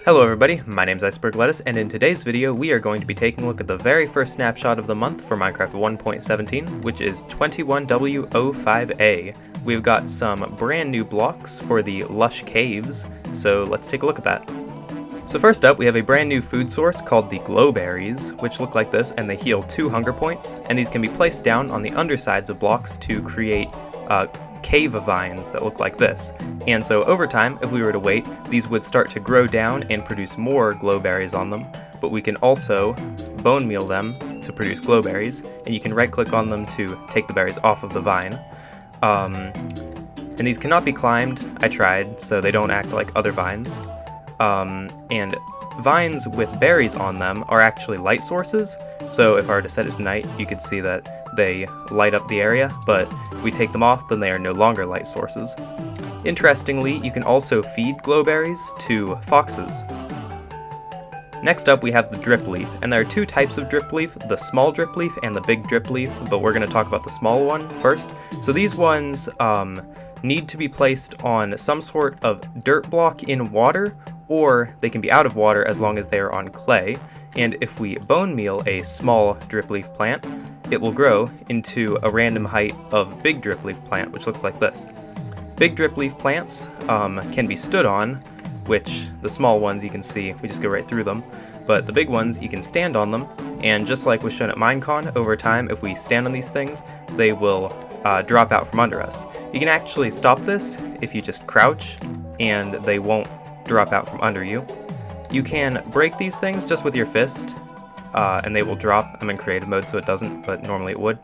Hello everybody, my name's Iceberg Lettuce, and in today's video we are going to be taking a look at the very first snapshot of the month for Minecraft 1.17, which is 21W05A. We've got some brand new blocks for the Lush caves, so let's take a look at that. So first up, we have a brand new food source called the glowberries, which look like this, and they heal 2 hunger points, and these can be placed down on the undersides of blocks to create cave vines that look like this. And so over time, if we were to wait, these would start to grow down and produce more glowberries on them, but we can also bone meal them to produce glowberries, and you can right click on them to take the berries off of the vine. And these cannot be climbed. I tried, so they don't act like other vines. And vines with berries on them are actually light sources, so if I were to set it to night, you could see that they light up the area, but if we take them off, then they are no longer light sources. Interestingly, you can also feed glowberries to foxes. Next up, we have the Dripleaf, and there are 2 types of Dripleaf, the small Dripleaf and the big Dripleaf, but we're going to talk about the small one first. So these ones need to be placed on some sort of dirt block in water, or they can be out of water as long as they are on clay. And if we bone meal a small Dripleaf plant, it will grow into a random height of big Dripleaf plant, which looks like this. Big Dripleaf plants can be stood on, which the small ones you can see, we just go right through them, but the big ones you can stand on them, and just like was shown at Minecon, over time if we stand on these things, they will drop out from under us. You can actually stop this if you just crouch, and they won't drop out from under you. You can break these things just with your fist, and they will drop. I'm in creative mode so it doesn't, but normally it would.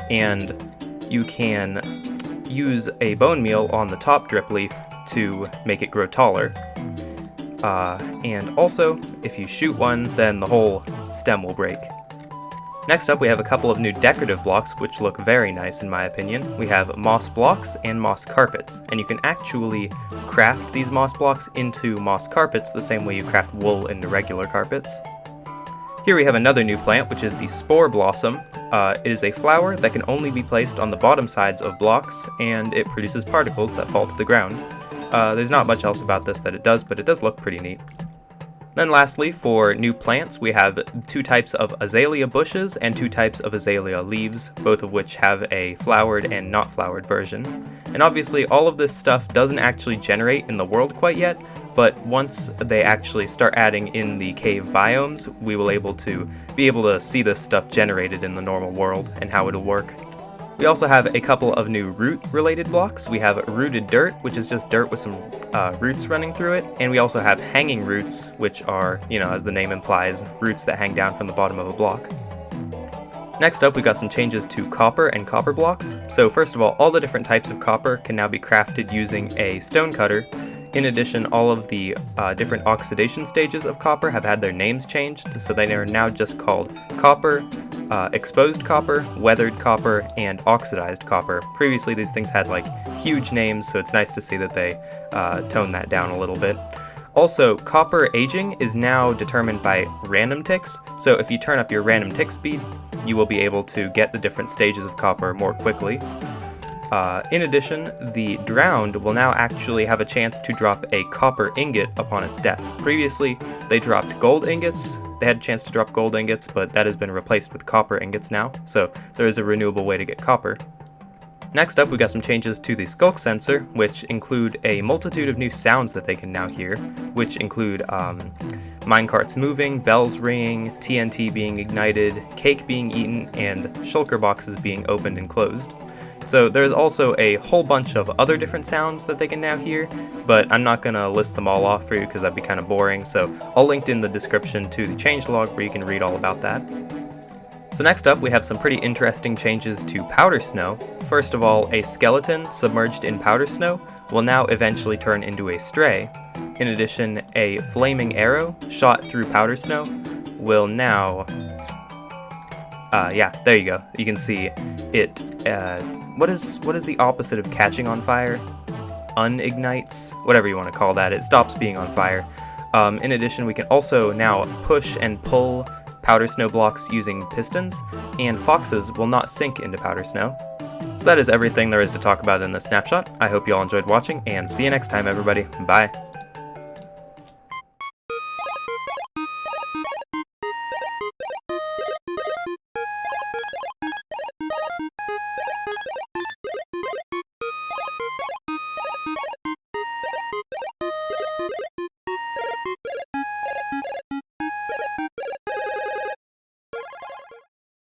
And you can use a bone meal on the top Dripleaf to make it grow taller. And also, if you shoot one, then the whole stem will break. Next up, we have a couple of new decorative blocks which look very nice in my opinion. We have moss blocks and moss carpets, and you can actually craft these moss blocks into moss carpets the same way you craft wool into regular carpets. Here we have another new plant, which is the spore blossom. It is a flower that can only be placed on the bottom sides of blocks, and it produces particles that fall to the ground. There's not much else about this that it does, but it does look pretty neat. Then lastly, for new plants, we have 2 types of azalea bushes and 2 types of azalea leaves, both of which have a flowered and not flowered version. And obviously all of this stuff doesn't actually generate in the world quite yet, but once they actually start adding in the cave biomes, we will be able to see this stuff generated in the normal world and how it'll work. We also have a couple of new root-related blocks. We have rooted dirt, which is just dirt with some roots running through it, and we also have hanging roots, which are, as the name implies, roots that hang down from the bottom of a block. Next up, we got some changes to copper and copper blocks. So first of all the different types of copper can now be crafted using a stone cutter. In addition, all of the different oxidation stages of copper have had their names changed, so they are now just called copper, exposed copper, weathered copper, and oxidized copper. Previously these things had like huge names, so it's nice to see that they toned that down a little bit. Also, copper aging is now determined by random ticks, so if you turn up your random tick speed, you will be able to get the different stages of copper more quickly. In addition, the drowned will now actually have a chance to drop a copper ingot upon its death. Previously, they dropped gold ingots. They had a chance to drop gold ingots, but that has been replaced with copper ingots now, so there is a renewable way to get copper. Next up, we got some changes to the Shulk sensor, which include a multitude of new sounds that they can now hear, which include minecarts moving, bells ringing, TNT being ignited, cake being eaten, and shulker boxes being opened and closed. So there's also a whole bunch of other different sounds that they can now hear, but I'm not going to list them all off for you because that'd be kind of boring, so I'll link in the description to the changelog where you can read all about that. So next up, we have some pretty interesting changes to powder snow. First of all, a skeleton submerged in powder snow will now eventually turn into a stray. In addition, a flaming arrow shot through powder snow will now... yeah, there you go. You can see it... What is the opposite of catching on fire? Unignites? Whatever you want to call that. It stops being on fire. In addition, we can also now push and pull powder snow blocks using pistons, and foxes will not sink into powder snow. So that is everything there is to talk about in this snapshot. I hope you all enjoyed watching, and see you next time everybody. Bye!